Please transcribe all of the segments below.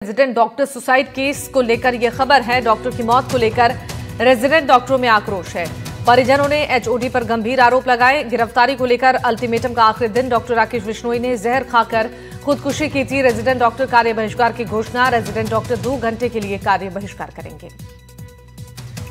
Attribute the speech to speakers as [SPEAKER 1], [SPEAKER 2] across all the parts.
[SPEAKER 1] Resident doctor suicide case को लेकर यह खबर है। डॉक्टर की मौत को लेकर रेजिडेंट डॉक्टरों में आक्रोश है। परिजनों ने एचओडी पर गंभीर आरोप लगाए। गिरफ्तारी को लेकर अल्टीमेटम का आखिरी दिन डॉक्टर राकेश बिश्नोई ने जहर खाकर खुदकुशी की थी। रेजिडेंट डॉक्टर कार्य बहिष्कार की घोषणा। रेजिडेंट डॉक्टर 2 घंटे के लिए कार्य बहिष्कार करेंगे।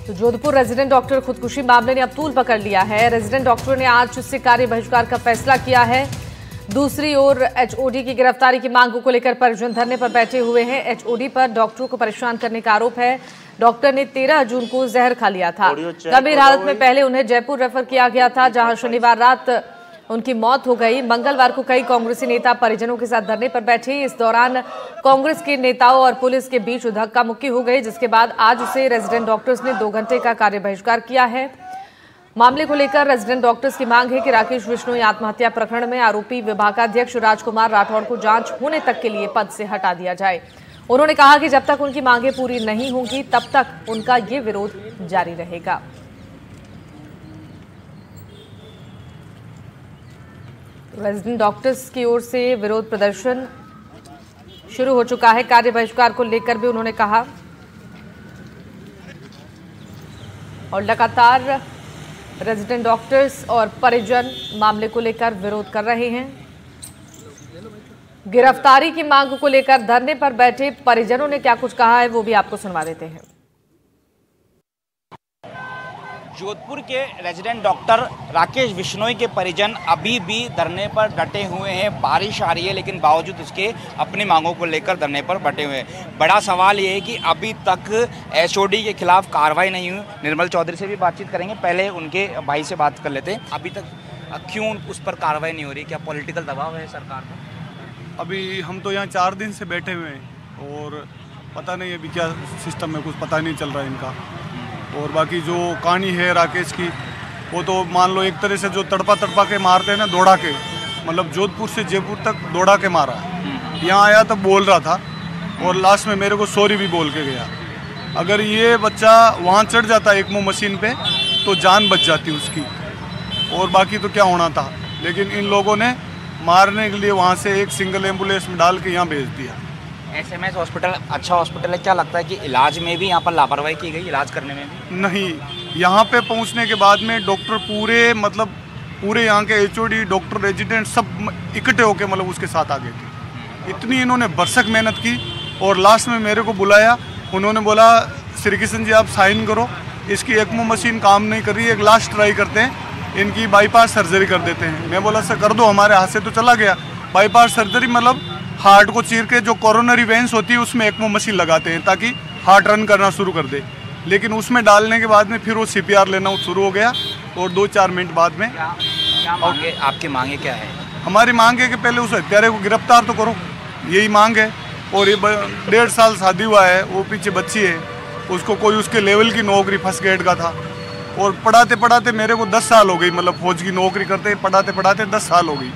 [SPEAKER 1] तो जोधपुर रेजिडेंट डॉक्टर खुदकुशी मामले ने अब तूल पकड़ लिया है। रेजिडेंट डॉक्टरों ने आज से कार्य बहिष्कार का फैसला किया है। दूसरी ओर एचओडी की गिरफ्तारी की मांगों को लेकर परिजन धरने पर बैठे हुए हैं। एचओडी पर डॉक्टरों को परेशान करने का आरोप है। डॉक्टर ने 13 जून को जहर खा लिया था। गंभीर हालत में पहले उन्हें जयपुर रेफर किया गया था, जहां शनिवार रात उनकी मौत हो गई। मंगलवार को कई कांग्रेसी नेता परिजनों के साथ धरने पर बैठे। इस दौरान कांग्रेस के नेताओं और पुलिस के बीच धक्का मुक्की हो गई, जिसके बाद आज से रेजिडेंट डॉक्टर्स ने 2 घंटे का कार्य बहिष्कार किया है। मामले को लेकर रेजिडेंट डॉक्टर्स की मांग है कि राकेश बिश्नोई आत्महत्या प्रकरण में आरोपी विभागाध्यक्ष राजकुमार राठौड़ को जांच होने तक के लिए पद से हटा दिया जाए। उन्होंने कहा कि जब तक उनकी मांगें पूरी नहीं होंगी तब तक उनका ये विरोध जारी रहेगा। रेजिडेंट डॉक्टर्स की ओर से विरोध प्रदर्शन शुरू हो चुका है। कार्य बहिष्कार को लेकर भी उन्होंने कहा और लगातार रेजिडेंट डॉक्टर्स और परिजन मामले को लेकर विरोध कर रहे हैं। गिरफ्तारी की मांग को लेकर धरने पर बैठे परिजनों ने क्या कुछ कहा है वो भी आपको सुनवा देते हैं।
[SPEAKER 2] जोधपुर के रेजिडेंट डॉक्टर राकेश बिश्नोई के परिजन अभी भी धरने पर डटे हुए हैं। बारिश आ रही है लेकिन बावजूद उसके अपनी मांगों को लेकर धरने पर डटे हुए हैं। बड़ा सवाल ये है कि अभी तक एचओडी के खिलाफ कार्रवाई नहीं हुई। निर्मल चौधरी से भी बातचीत करेंगे, पहले उनके भाई से बात कर लेते हैं। अभी तक क्यों उस पर कार्रवाई नहीं हो रही? क्या पॉलिटिकल दबाव है सरकार पर?
[SPEAKER 3] अभी हम तो यहाँ 4 दिन से बैठे हुए हैं और पता नहीं अभी क्या सिस्टम में, कुछ पता नहीं चल रहा है इनका। और बाकी जो कहानी है राकेश की, वो तो मान लो एक तरह से जो तड़पा के मारते हैं ना, दौड़ा के, मतलब जोधपुर से जयपुर तक दौड़ा के मारा। यहाँ आया तब बोल रहा था और लास्ट में मेरे को सॉरी भी बोल के गया। अगर ये बच्चा वहाँ चढ़ जाता एक्मो मशीन पे तो जान बच जाती उसकी, और बाकी तो क्या होना था। लेकिन इन लोगों ने मारने के लिए वहाँ से एक सिंगल एम्बुलेंस में डाल के यहाँ भेज दिया।
[SPEAKER 2] एसएमएस हॉस्पिटल अच्छा हॉस्पिटल है, क्या लगता है कि इलाज में भी यहाँ पर लापरवाही की गई, इलाज करने में भी?
[SPEAKER 3] नहीं, यहाँ पे पहुँचने के बाद में डॉक्टर पूरे यहाँ के एचओडी डॉक्टर रेजिडेंट सब इकट्ठे होके मतलब उसके साथ आ गए थे। इतनी इन्होंने बरसक मेहनत की और लास्ट में मेरे को बुलाया। उन्होंने बोला श्री कृष्ण जी आप साइन करो, इसकी एक्मो मशीन काम नहीं कर रही है, एक लास्ट ट्राई करते हैं, इनकी बाईपास सर्जरी कर देते हैं। मैं बोला सर कर दो, हमारे हाथ से तो चला गया। बाईपास सर्जरी मतलब हार्ट को चीर के जो कोरोनरी वेंस होती है उसमें एक्मो मशीन लगाते हैं ताकि हार्ट रन करना शुरू कर दे। लेकिन उसमें डालने के बाद में फिर वो सीपीआर लेना शुरू हो गया और 2-4 मिनट बाद में।
[SPEAKER 2] क्या मांगे, आपकी मांगे क्या है?
[SPEAKER 3] हमारी मांग है कि पहले उस हत्यारे को गिरफ्तार तो करो, यही मांग है। और ये 1.5 साल शादी हुआ है, वो पीछे बच्ची है, उसको कोई उसके लेवल की नौकरी फर्स्ट ग्रेड का था। और पढ़ाते मेरे को 10 साल हो गई, मतलब फौज की नौकरी करते पढ़ाते 10 साल हो गई।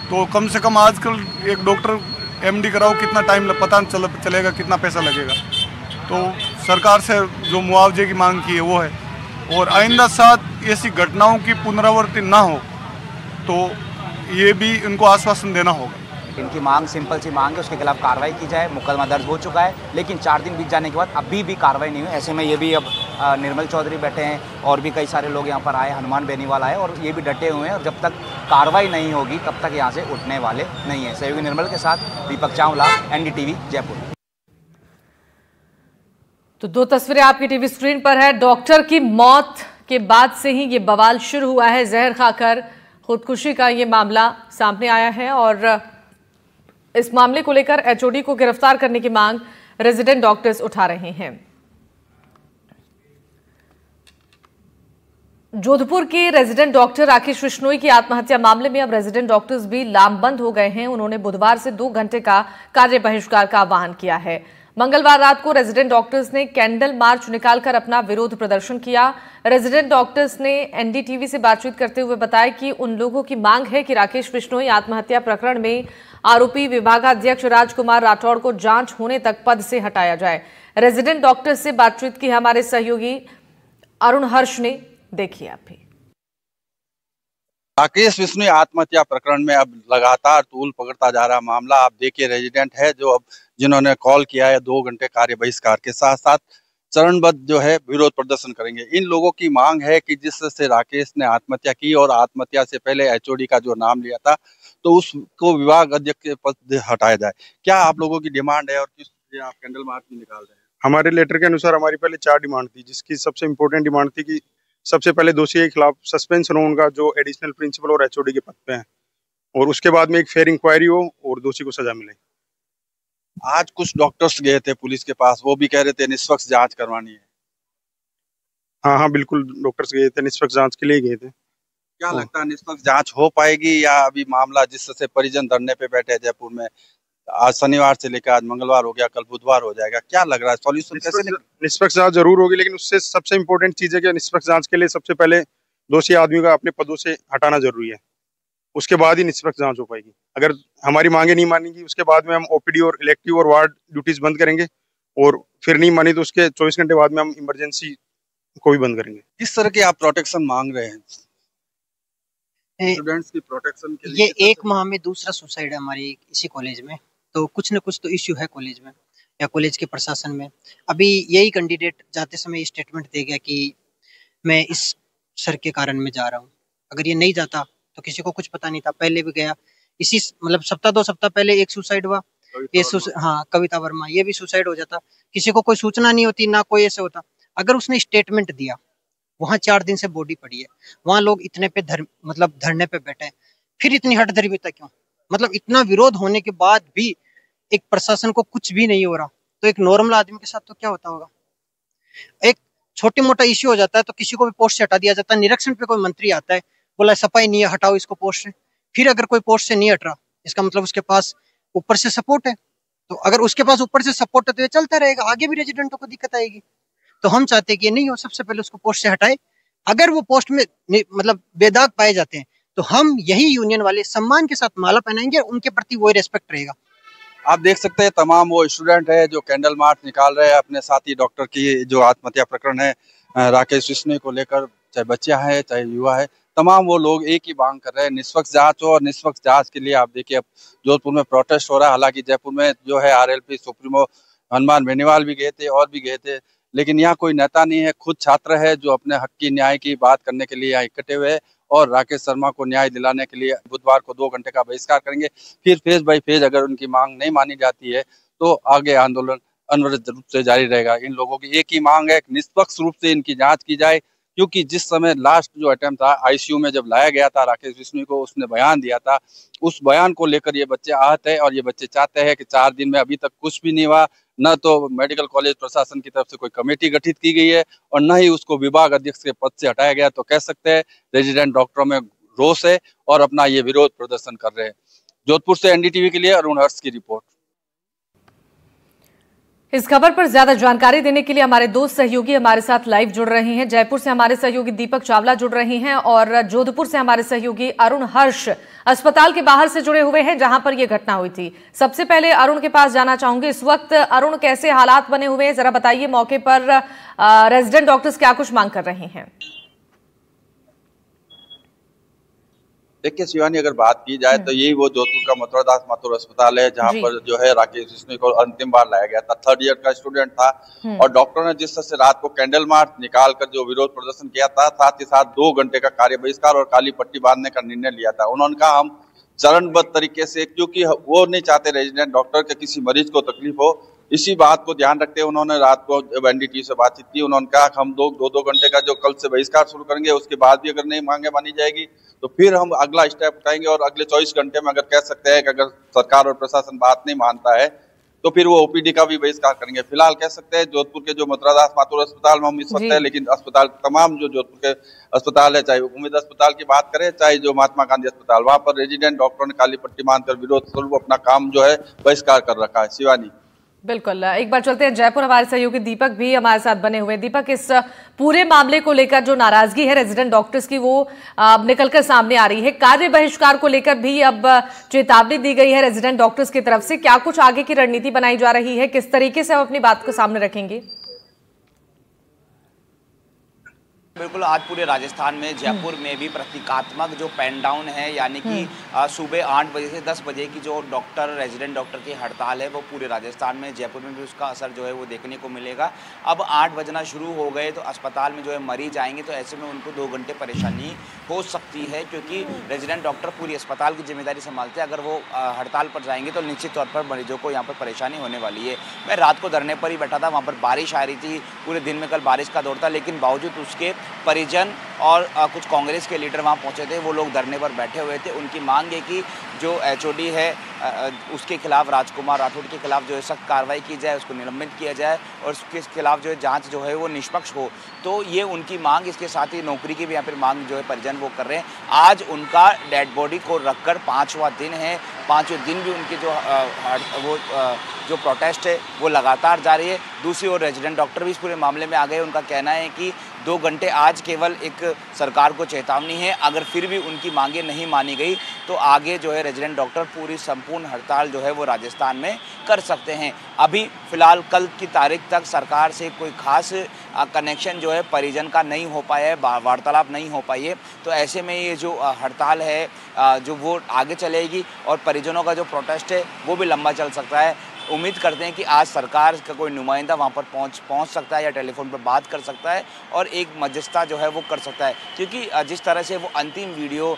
[SPEAKER 3] तो कम से कम आजकल एक डॉक्टर एमडी कराओ कितना टाइम पता चलेगा, कितना पैसा लगेगा। तो सरकार से जो मुआवजे की मांग की है वो है, और आइंदा साथ ऐसी घटनाओं की पुनरावृत्ति ना हो तो ये भी इनको आश्वासन देना होगा।
[SPEAKER 2] इनकी मांग सिंपल सी मांग है, उसके खिलाफ कार्रवाई की जाए। मुकदमा दर्ज हो चुका है लेकिन 4 दिन बीत जाने के बाद अभी भी कार्रवाई नहीं हुई। ऐसे में ये भी अब निर्मल चौधरी बैठे हैं और भी कई सारे लोग यहाँ पर आए, हनुमान बेनीवाल आए, और ये भी डटे हुए हैं और जब तक कार्रवाई नहीं होगी तब तक यहाँ से उठने वाले नहीं है। सहयोगी निर्मल के साथ दीपक चावला, एनडीटीवी जयपुर।
[SPEAKER 1] तो 2 तस्वीरें आपकी टीवी स्क्रीन पर है। डॉक्टर की मौत के बाद से ही ये बवाल शुरू हुआ है। जहर खाकर खुदकुशी का ये मामला सामने आया है और इस मामले को लेकर एचओडी को गिरफ्तार करने की मांग रेजिडेंट डॉक्टर्स उठा रहे हैं। जोधपुर के रेजिडेंट डॉक्टर राकेश बिश्नोई की आत्महत्या मामले में अब रेजिडेंट डॉक्टर्स भी लामबंद हो गए हैं। उन्होंने बुधवार से 2 घंटे का कार्य बहिष्कार का आह्वान किया है। मंगलवार रात को रेजिडेंट डॉक्टर्स ने कैंडल मार्च निकालकर अपना विरोध प्रदर्शन किया। रेजिडेंट डॉक्टर्स ने एनडीटीवी से बातचीत करते हुए बताया कि उन लोगों की मांग है कि राकेश बिश्नोई आत्महत्या प्रकरण में आरोपी विभागाध्यक्ष राजकुमार राठौड़ को जांच होने तक पद से हटाया जाए। रेजिडेंट डॉक्टर्स से बातचीत की हमारे सहयोगी अरुण हर्ष ने, देखिए आप भी।
[SPEAKER 4] राकेश बिश्नोई आत्महत्या प्रकरण में अब लगातार तूल पकड़ता जा रहा मामला। आप देखिए रेजिडेंट है जो अब जिन्होंने कॉल किया है 2 घंटे कार्य बहिष्कार के साथ साथ चरणबद्ध जो है विरोध प्रदर्शन करेंगे। इन लोगों की मांग है कि जिससे राकेश ने आत्महत्या की और आत्महत्या से पहले एचओडी का जो नाम लिया था तो उसको विभाग अध्यक्ष के पद से हटाया जाए। क्या आप लोगों की डिमांड है और किस लिए आप कैंडल मार्च में निकाल रहे हैं?
[SPEAKER 5] हमारे लेटर के अनुसार हमारी पहले 4 डिमांड थी, जिसकी सबसे इम्पोर्टेंट डिमांड थी कि सबसे पहले दोषी के खिलाफ सस्पेंशन हो उनका जो एडिशनल प्रिंसिपल और एचओडी के पद पे हैं, और उसके बाद में एक फेयर इंक्वायरी हो और दोषी को सजा मिले।
[SPEAKER 4] आज कुछ डॉक्टर्स गए थे पुलिस के पास, वो भी कह रहे थे निष्पक्ष जांच करवानी है।
[SPEAKER 5] हाँ, बिल्कुल डॉक्टर्स गए थे, निष्पक्ष जांच के लिए गए थे।
[SPEAKER 4] क्या लगता है निष्पक्ष जांच हो पाएगी या अभी मामला जिससे परिजन धरने पे बैठे जयपुर में, आज शनिवार से लेकर आज मंगलवार हो गया, कल बुधवार हो जाएगा, क्या लग रहा है सॉल्यूशन कैसे?
[SPEAKER 5] निष्पक्ष जांच जरूर होगी, लेकिन उससे सबसे इम्पोर्टेंट चीज है कि निष्पक्ष जांच के लिए सबसे पहले दोषी आदमी का अपने पदों से हटाना जरूरी है, उसके बाद ही निष्पक्ष जांच हो पाएगी। अगर हमारी मांगे नहीं मानेंगी उसके बाद में हम ओपीडी और इलेक्टिव और वार्ड ड्यूटीज बंद करेंगे, और फिर नहीं मानी तो उसके 24 घंटे बाद में हम इमरजेंसी को भी बंद करेंगे।
[SPEAKER 4] किस तरह की आप प्रोटेक्शन मांग रहे हैं स्टूडेंट्स की प्रोटेक्शन के लिए?
[SPEAKER 6] ये 1 माह में दूसरा सुसाइड है हमारे इसी कॉलेज में, तो कुछ न कुछ तो इश्यू है कॉलेज में या कॉलेज के प्रशासन में। अभी यही कैंडिडेट जाते समय स्टेटमेंट दे गया कि मैं इस सर के कारण में जा रहा हूँ। अगर ये नहीं जाता तो किसी को कुछ पता नहीं था, पहले भी गया इसी मतलब सप्ताह 2 सप्ताह पहले एक सुसाइड हुआ, कविता वर्मा, ये भी सुसाइड हो जाता, किसी को कोई सूचना नहीं होती, ना कोई ऐसे होता। अगर उसने स्टेटमेंट दिया, वहाँ 4 दिन से बॉडी पड़ी है, वहाँ लोग इतने पे धरने पे बैठे हैं, फिर इतनी हठधर्मिता क्यों? मतलब इतना विरोध होने के बाद भी एक प्रशासन को कुछ भी नहीं हो रहा, तो एक नॉर्मल आदमी के साथ तो क्या होता होगा? एक छोटी मोटा इश्यू हो जाता है तो किसी को भी पोस्ट से हटा दिया जाता है। निरीक्षण पे कोई मंत्री आता है, बोला सफाई नहीं है, हटाओ इसको पोस्ट से। फिर अगर कोई पोस्ट से नहीं हट रहा, इसका मतलब उसके पास ऊपर से सपोर्ट है, तो अगर उसके पास ऊपर से सपोर्ट है तो ये चलता रहेगा, आगे भी रेजिडेंटों को दिक्कत आएगी। तो हम चाहते हैं कि ये नहीं हो, सबसे पहले उसको पोस्ट से हटाए। अगर वो पोस्ट में मतलब बेदाग पाए जाते हैं तो हम यही यूनियन वाले सम्मान के साथ माला पहनाएंगे, उनके प्रति वही रेस्पेक्ट रहेगा।
[SPEAKER 4] आप देख सकते हैं तमाम वो स्टूडेंट है जो कैंडल मार्च निकाल रहे हैं अपने साथी डॉक्टर की जो आत्महत्या प्रकरण है राकेश विश्नोई को लेकर, चाहे बच्चा है चाहे युवा है, तमाम वो लोग एक ही मांग कर रहे हैं निष्पक्ष जांच हो। और निष्पक्ष जांच के लिए आप देखिए अब जोधपुर में प्रोटेस्ट हो रहा है। हालांकि जयपुर में जो है आरएलपी सुप्रीमो हनुमान बेनीवाल भी गए थे और भी गए थे, लेकिन यहाँ कोई नेता नहीं है, खुद छात्र है जो अपने हक की न्याय की बात करने के लिए यहाँ इकट्ठे हुए हैं और राकेश शर्मा को न्याय दिलाने के लिए बुधवार को 2 घंटे का बहिष्कार करेंगे। फिर फेज बाय फेज अगर उनकी मांग नहीं मानी जाती है तो आगे आंदोलन अनवरत रूप से जारी रहेगा। इन लोगों की एक ही मांग है, निष्पक्ष रूप से इनकी जांच की जाए, क्योंकि जिस समय लास्ट जो अटेम्प्ट था आईसीयू में जब लाया गया था राकेश विश्नोई को, उसने बयान दिया था, उस बयान को लेकर ये बच्चे आहत है और ये बच्चे चाहते हैं कि 4 दिन में अभी तक कुछ भी नहीं हुआ, न तो मेडिकल कॉलेज प्रशासन की तरफ से कोई कमेटी गठित की गई है और न ही उसको विभाग अध्यक्ष के पद से हटाया गया। तो कह सकते हैं रेजिडेंट डॉक्टरों में रोष है और अपना ये विरोध प्रदर्शन कर रहे हैं। जोधपुर से एनडीटीवी के लिए अरुण हर्ष की रिपोर्ट।
[SPEAKER 1] इस खबर पर ज्यादा जानकारी देने के लिए हमारे 2 सहयोगी हमारे साथ लाइव जुड़ रहे हैं। जयपुर से हमारे सहयोगी दीपक चावला जुड़ रहे हैं और जोधपुर से हमारे सहयोगी अरुण हर्ष अस्पताल के बाहर से जुड़े हुए हैं जहां पर यह घटना हुई थी। सबसे पहले अरुण के पास जाना चाहूंगी, इस वक्त अरुण कैसे हालात बने हुए हैं, जरा बताइए। मौके पर रेजिडेंट डॉक्टर्स क्या कुछ मांग कर रहे हैं?
[SPEAKER 4] देखिए शिवानी, अगर बात की जाए तो यही वो जोधपुर का मथुरादास माथुर अस्पताल है जहां पर जो है राकेश विश्नोई को अंतिम बार लाया गया था। 3rd ईयर का स्टूडेंट था और डॉक्टरों ने जिस तरह से रात को कैंडल मार्च निकाल कर जो विरोध प्रदर्शन किया था, साथ ही साथ 2 घंटे का कार्य बहिष्कार और काली पट्टी बांधने का निर्णय लिया था। उन्होंने कहा हम चरणबद्ध तरीके से, क्योंकि वो नहीं चाहते रेजिडेंट डॉक्टर के किसी मरीज को तकलीफ हो, इसी बात को ध्यान रखते हुए उन्होंने रात को जब एनडीटीवी से बातचीत की, उन्होंने कहा हम 2 घंटे का जो कल से बहिष्कार शुरू करेंगे, उसके बाद भी अगर नहीं मांगे मानी जाएगी तो फिर हम अगला स्टेप उठाएंगे और अगले 24 घंटे में अगर कह सकते हैं कि अगर सरकार और प्रशासन बात नहीं मानता है तो फिर वो ओपीडी का भी बहिष्कार करेंगे। फिलहाल कह सकते हैं जोधपुर के जो मथुरादास माथुर अस्पताल में हम इस वक्त है, लेकिन अस्पताल तमाम जो जोधपुर के अस्पताल है, चाहे उम्मीद अस्पताल की बात करें चाहे जो महात्मा गांधी अस्पताल, वहां पर रेजिडेंट डॉक्टरों ने काली पट्टी बांधकर विरोध स्वरूप अपना काम जो है बहिष्कार कर रखा है। शिवानी,
[SPEAKER 1] बिल्कुल, एक बार चलते हैं जयपुर, हमारे सहयोगी दीपक भी हमारे साथ बने हुए। दीपक, इस पूरे मामले को लेकर जो नाराजगी है रेजिडेंट डॉक्टर्स की वो निकलकर सामने आ रही है। कार्य बहिष्कार को लेकर भी अब चेतावनी दी गई है रेजिडेंट डॉक्टर्स की तरफ से। क्या कुछ आगे की रणनीति बनाई जा रही है, किस तरीके से हम अपनी बात को सामने रखेंगे?
[SPEAKER 2] बिल्कुल, आज पूरे राजस्थान में जयपुर में भी प्रतीकात्मक जो पेन डाउन है, यानी कि सुबह 8 बजे से 10 बजे की जो रेजिडेंट डॉक्टर की हड़ताल है, वो पूरे राजस्थान में, जयपुर में भी उसका असर जो है वो देखने को मिलेगा। अब 8 बजना शुरू हो गए तो अस्पताल में जो है मरीज आएंगे, तो ऐसे में उनको 2 घंटे परेशानी हो सकती है, क्योंकि रेजिडेंट डॉक्टर पूरी अस्पताल की जिम्मेदारी संभालते हैं। अगर वो हड़ताल पर जाएंगे तो निश्चित तौर पर मरीजों को यहाँ पर परेशानी होने वाली है। मैं रात को धरने पर ही बैठा था, वहाँ पर बारिश आ रही थी, पूरे दिन में कल बारिश का दौर था, लेकिन बावजूद उसके परिजन और कुछ कांग्रेस के लीडर वहां पहुंचे थे। वो लोग धरने पर बैठे हुए थे। उनकी मांग है कि जो एचओडी है उसके खिलाफ, राजकुमार राठौड़ के खिलाफ जो है सख्त कार्रवाई की जाए, उसको निलंबित किया जाए और उसके खिलाफ जो है जांच जो है वो निष्पक्ष हो। तो ये उनकी मांग, इसके साथ ही नौकरी की भी यहाँ पर मांग जो है परिजन वो कर रहे हैं। आज उनका डेड बॉडी को रखकर 5वां दिन है, 5वें दिन भी उनकी जो प्रोटेस्ट है वो लगातार जारी है। दूसरी ओर रेजिडेंट डॉक्टर भी इस पूरे मामले में आ गए। उनका कहना है कि 2 घंटे आज केवल एक सरकार को चेतावनी है, अगर फिर भी उनकी मांगे नहीं मानी गई तो आगे जो है रेजिडेंट डॉक्टर पूरी संपूर्ण हड़ताल जो है वो राजस्थान में कर सकते हैं। अभी फिलहाल कल की तारीख तक सरकार से कोई खास कनेक्शन जो है परिजन का नहीं हो पाया है, वार्तालाप नहीं हो पाई है। तो ऐसे में ये जो हड़ताल है जो वो आगे चलेगी और परिजनों का जो प्रोटेस्ट है वो भी लंबा चल सकता है। उम्मीद करते हैं कि आज सरकार का कोई नुमाइंदा वहां पर पहुंच सकता है या टेलीफोन पर बात कर सकता है और एक मध्यस्थता जो है वो कर सकता है, क्योंकि जिस तरह से वो अंतिम वीडियो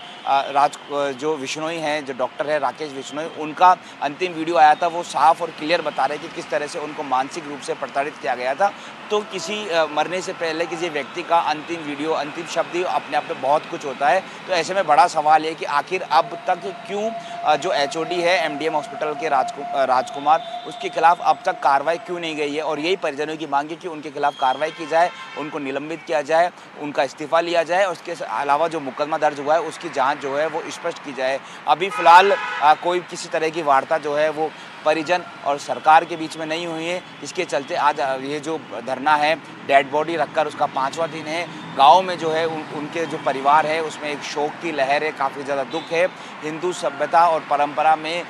[SPEAKER 2] जो विश्नोई हैं, जो डॉक्टर है राकेश विश्नोई, उनका अंतिम वीडियो आया था, वो साफ और क्लियर बता रहे कि किस तरह से उनको मानसिक रूप से प्रताड़ित किया गया था। तो किसी मरने से पहले किसी व्यक्ति का अंतिम वीडियो, अंतिम शब्द अपने आप में बहुत कुछ होता है। तो ऐसे में बड़ा सवाल है कि आखिर अब तक क्यों जो एचओडी है एमडीएम हॉस्पिटल के राजकुमार, उसके खिलाफ अब तक कार्रवाई क्यों नहीं गई है। और यही परिजनों की मांग है कि उनके खिलाफ कार्रवाई की जाए, उनको निलंबित किया जाए, उनका इस्तीफा लिया जाए और उसके अलावा जो मुकदमा दर्ज हुआ है उसकी जांच जो है वो स्पष्ट की जाए। अभी फिलहाल कोई किसी तरह की वार्ता जो है वो परिजन और सरकार के बीच में नहीं हुई है। इसके चलते आज ये जो धरना है डेड बॉडी रखकर उसका 5वां दिन है। गांव में जो है उनके जो परिवार है उसमें एक शोक की लहर है, काफ़ी ज़्यादा दुख है। हिंदू सभ्यता और परंपरा में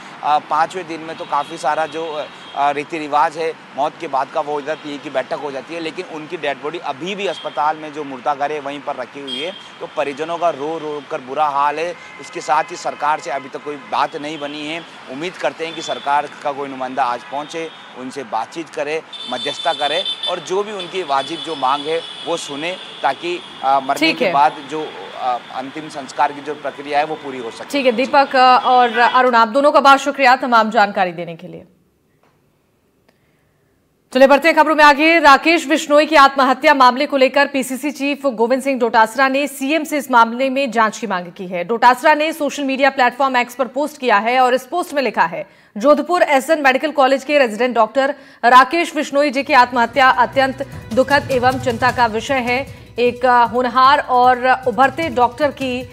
[SPEAKER 2] 5वें दिन में तो काफ़ी सारा जो रीति रिवाज है मौत के बाद का वो इधर पीए की बैठक हो जाती है, लेकिन उनकी डेड बॉडी अभी भी अस्पताल में जो मुर्दाघर है वहीं पर रखी हुई है। तो परिजनों का रो रो कर बुरा हाल है। इसके साथ ही सरकार से अभी तक कोई बात नहीं बनी है। उम्मीद करते हैं कि सरकार का कोई नुमाइंदा आज पहुँचे, उनसे बातचीत करे, मध्यस्थता करे और जो भी उनकी वाजिब जो मांग है वो सुने, ताकि मरने के बाद जो अंतिम संस्कार की जो प्रक्रिया है वो पूरी हो सके।
[SPEAKER 1] ठीक है दीपक और अरुण, आप दोनों का बहुत शुक्रिया तमाम जानकारी देने के लिए। चले बढ़ते हैं खबरों में आगे। राकेश विश्नोई की आत्महत्या मामले को लेकर पीसीसी चीफ गोविंद सिंह डोटासरा ने सीएम से इस मामले में जांच की मांग की है। डोटासरा ने सोशल मीडिया प्लेटफॉर्म एक्स पर पोस्ट किया है और इस पोस्ट में लिखा है, जोधपुर एसएन मेडिकल कॉलेज के रेजिडेंट डॉक्टर राकेश विश्नोई जी की आत्महत्या अत्यंत दुखद एवं चिंता का विषय है। एक होनहार और उभरते डॉक्टर की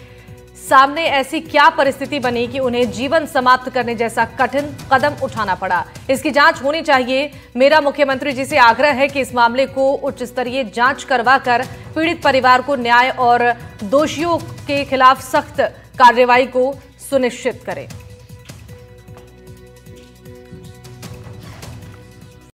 [SPEAKER 1] सामने ऐसी क्या परिस्थिति बनी कि उन्हें जीवन समाप्त करने जैसा कठिन कदम उठाना पड़ा। इसकी जांच होनी चाहिए। मेरा मुख्यमंत्री जी से आग्रह है कि इस मामले को उच्च स्तरीय जांच करवाकर पीड़ित परिवार को न्याय और दोषियों के खिलाफ सख्त कार्रवाई को सुनिश्चित करें।